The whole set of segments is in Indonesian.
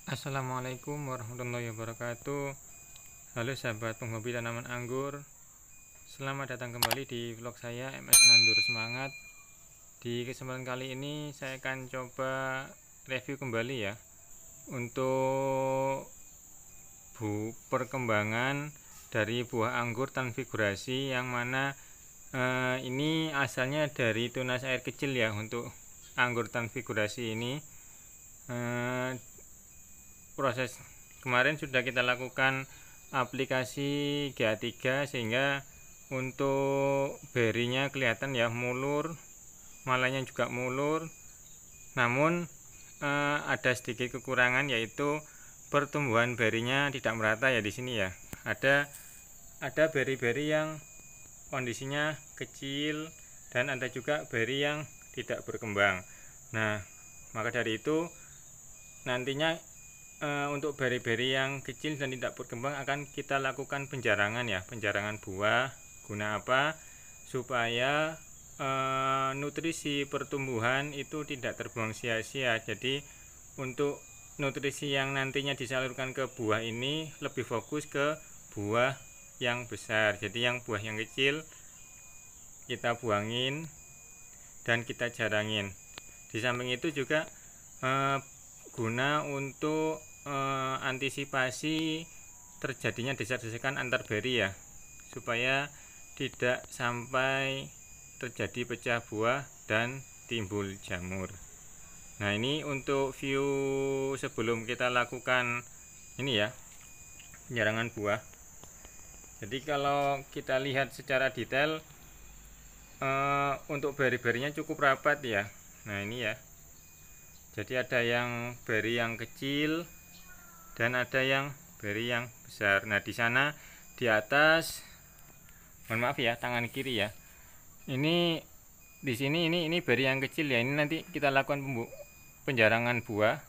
Assalamualaikum warahmatullahi wabarakatuh. Halo sahabat penghobi tanaman anggur, selamat datang kembali di vlog saya MS Nandur Semangat. Di kesempatan kali ini saya akan coba review kembali ya untuk perkembangan dari buah anggur transfigurasi, yang mana ini asalnya dari tunas air kecil ya. Untuk anggur transfigurasi ini proses kemarin sudah kita lakukan aplikasi GA3, sehingga untuk berinya kelihatan ya mulur, malanya juga mulur. Namun ada sedikit kekurangan, yaitu pertumbuhan berinya tidak merata ya. Di sini ya ada beri-beri yang kondisinya kecil, dan ada juga beri yang tidak berkembang. Nah, maka dari itu nantinya untuk beri-beri yang kecil dan tidak berkembang akan kita lakukan penjarangan ya, penjarangan buah. Guna apa? Supaya nutrisi pertumbuhan itu tidak terbuang sia-sia. Jadi untuk nutrisi yang nantinya disalurkan ke buah ini lebih fokus ke buah yang besar. Jadi yang buah yang kecil kita buangin dan kita jarangin. Di samping itu juga guna untuk antisipasi terjadinya desek-desekan antar beri ya, supaya tidak sampai terjadi pecah buah dan timbul jamur. Nah, ini untuk view sebelum kita lakukan ini ya, penjarangan buah. Jadi kalau kita lihat secara detail untuk beri-berinya cukup rapat ya. Nah, ini ya. Jadi ada yang beri yang kecil dan ada yang beri yang besar. Nah, di sana di atas, mohon maaf ya, tangan kiri ya. Ini di sini ini beri yang kecil ya. Ini nanti kita lakukan penjarangan buah.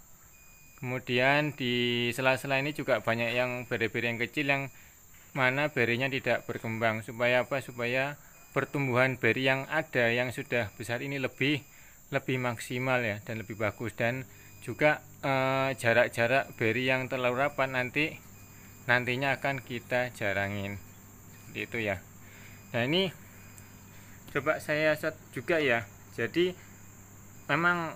Kemudian di sela-sela ini juga banyak yang beri-beri yang kecil, yang mana berinya tidak berkembang. Supaya apa? Supaya pertumbuhan beri yang ada yang sudah besar ini lebih maksimal ya, dan lebih bagus. Dan juga jarak-jarak beri yang terlalu rapat nantinya akan kita jarangin seperti itu ya. Nah, ini coba saya set juga ya. Jadi memang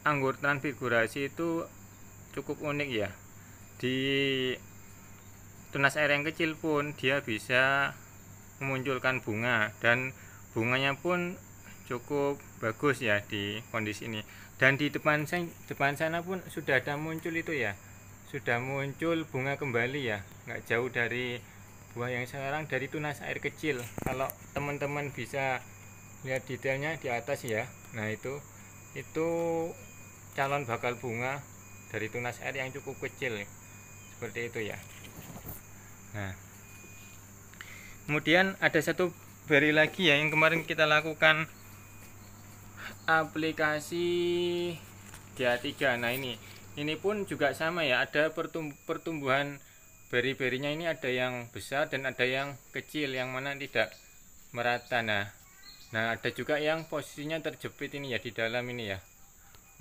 anggur transfigurasi itu cukup unik ya. Di tunas air yang kecil pun dia bisa memunculkan bunga, dan bunganya pun cukup bagus ya di kondisi ini. Dan di depan sana pun sudah ada muncul itu ya, sudah muncul bunga kembali ya, nggak jauh dari buah yang sekarang, dari tunas air kecil. Kalau teman-teman bisa lihat detailnya di atas ya, nah itu calon bakal bunga dari tunas air yang cukup kecil seperti itu ya. Nah, kemudian ada satu beri lagi ya, yang kemarin kita lakukan aplikasi GA3. Nah, ini pun juga sama ya, ada pertumbuhan beri-berinya. Ini ada yang besar dan ada yang kecil, yang mana tidak merata. Nah, ada juga yang posisinya terjepit ini ya, di dalam ini ya.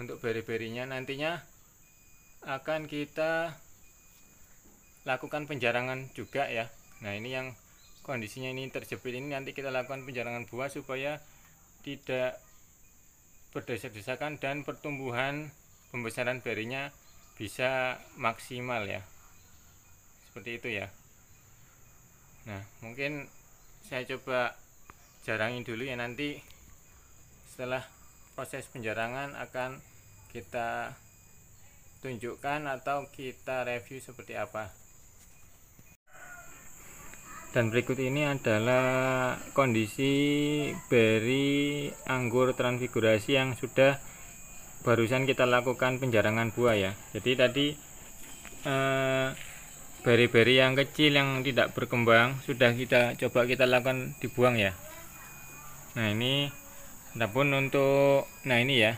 Untuk beri-berinya nantinya akan kita lakukan penjarangan juga ya. Nah, ini yang kondisinya ini terjepit, ini nanti kita lakukan penjarangan buah supaya tidak berdesak-desakan dan pertumbuhan pembesaran berinya bisa maksimal ya, seperti itu ya. Nah, mungkin saya coba jarangin dulu ya, nanti setelah proses penjarangan akan kita tunjukkan atau kita review seperti apa. Dan berikut ini adalah kondisi beri anggur transfigurasi yang sudah barusan kita lakukan penjarangan buah ya. Jadi tadi beri-beri yang kecil yang tidak berkembang sudah kita lakukan dibuang ya. Nah, ini adapun untuk ini ya,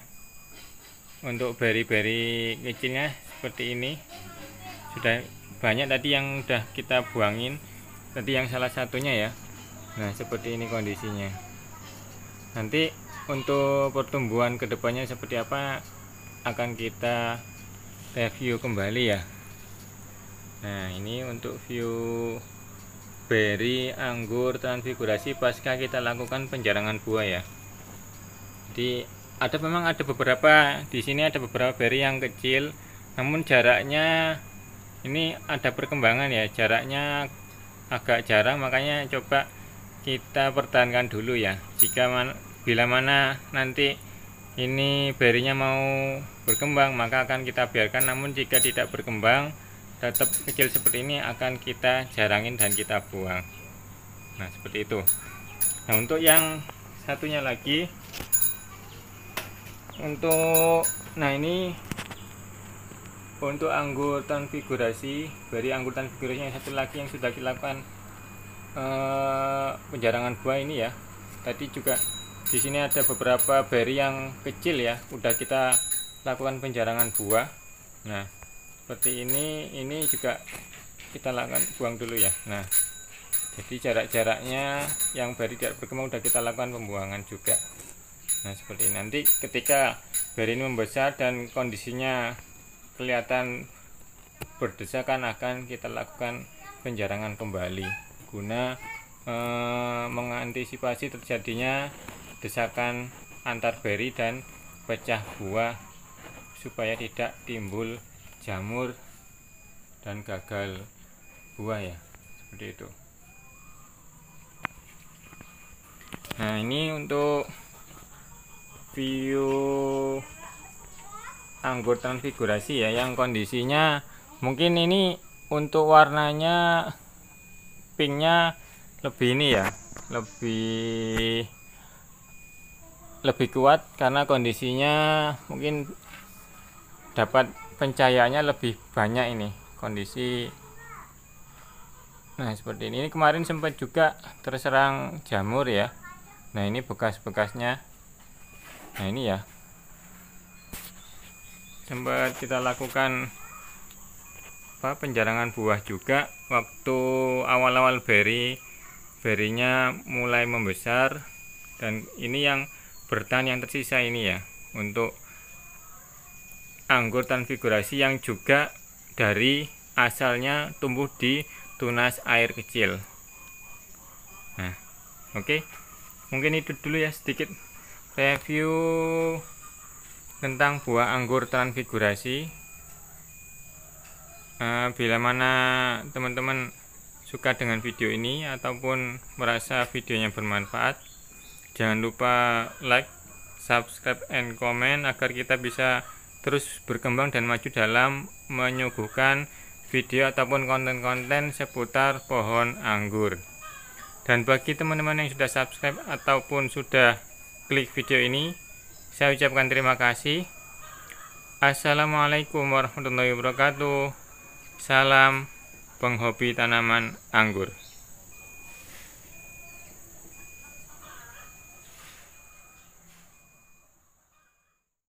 untuk beri-beri kecilnya seperti ini sudah banyak tadi yang sudah kita buangin. Tadi yang salah satunya ya. Nah, seperti ini kondisinya. Nanti untuk pertumbuhan kedepannya seperti apa akan kita review kembali ya. Nah, ini untuk view beri anggur transfigurasi pasca kita lakukan penjarangan buah ya. Jadi memang ada beberapa di sini, ada beberapa beri yang kecil, namun jaraknya ini ada perkembangan ya, jaraknya agak jarang, makanya coba kita pertahankan dulu ya. Bila mana nanti ini berinya mau berkembang, maka akan kita biarkan, namun jika tidak berkembang tetap kecil seperti ini, akan kita jarangin dan kita buang. Nah, seperti itu. Nah, untuk yang satunya lagi, ini untuk anggur transfigurasi, beri anggur transfigurasi yang satu lagi yang sudah dilakukan penjarangan buah ini ya. Tadi juga di sini ada beberapa beri yang kecil ya, udah kita lakukan penjarangan buah. Nah, seperti ini juga kita lakukan buang dulu ya. Nah, jadi jaraknya yang beri tidak berkembang udah kita lakukan pembuangan juga. Nah, seperti ini. Nanti ketika beri ini membesar dan kondisinya kelihatan berdesakan, akan kita lakukan penjarangan kembali guna mengantisipasi terjadinya desakan antar beri dan pecah buah, supaya tidak timbul jamur dan gagal buah ya, seperti itu. Nah, ini untuk view anggur transfigurasi ya, yang kondisinya mungkin ini untuk warnanya pinknya lebih ini ya, lebih kuat karena kondisinya mungkin dapat pencahayaannya lebih banyak ini kondisi. Nah, seperti ini kemarin sempat juga terserang jamur ya. Nah, ini bekas-bekasnya. Nah, ini ya, sempat kita lakukan penjarangan buah juga waktu awal-awal berinya mulai membesar, dan ini yang bertahan yang tersisa ini ya, untuk anggur transfigurasi yang juga dari asalnya tumbuh di tunas air kecil. Nah, oke. Mungkin itu dulu ya, sedikit review tentang buah anggur transfigurasi. Bila mana teman-teman suka dengan video ini ataupun merasa videonya bermanfaat, jangan lupa like, subscribe, and comment agar kita bisa terus berkembang dan maju dalam menyuguhkan video ataupun konten-konten seputar pohon anggur. Dan bagi teman-teman yang sudah subscribe ataupun sudah klik video ini, saya ucapkan terima kasih. Assalamualaikum warahmatullahi wabarakatuh. Salam penghobi tanaman anggur.